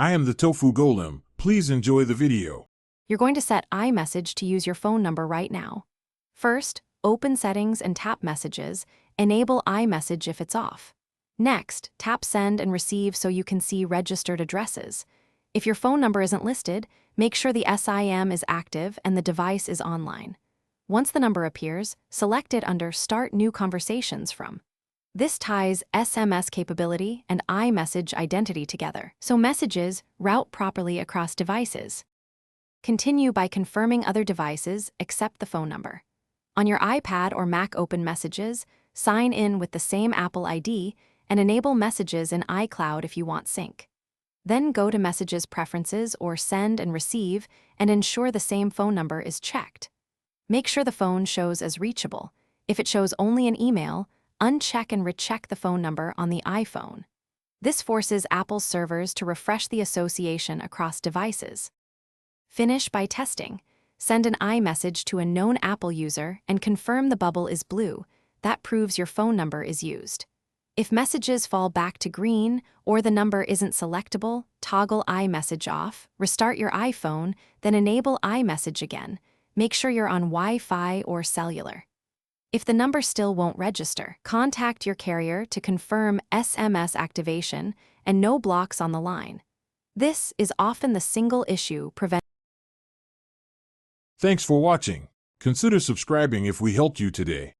I am the Tofu Golem. Please enjoy the video. You're going to set iMessage to use your phone number right now. First, open Settings and tap Messages. Enable iMessage if it's off. Next, tap Send and Receive so you can see registered addresses. If your phone number isn't listed, make sure the SIM is active and the device is online. Once the number appears, select it under Start New Conversations from. This ties SMS capability and iMessage identity together, so messages route properly across devices. Continue by confirming other devices except the phone number. On your iPad or Mac, open Messages, sign in with the same Apple ID, and enable Messages in iCloud if you want sync. Then go to Messages Preferences or Send and Receive and ensure the same phone number is checked. Make sure the phone shows as reachable. If it shows only an email, uncheck and recheck the phone number on the iPhone. This forces Apple's servers to refresh the association across devices. Finish by testing. Send an iMessage to a known Apple user and confirm the bubble is blue. That proves your phone number is used. If messages fall back to green or the number isn't selectable, toggle iMessage off, restart your iPhone, then enable iMessage again. Make sure you're on Wi-Fi or cellular. If the number still won't register, contact your carrier to confirm SMS activation and no blocks on the line. This is often the single issue preventing. Thanks for watching. Consider subscribing if we helped you today.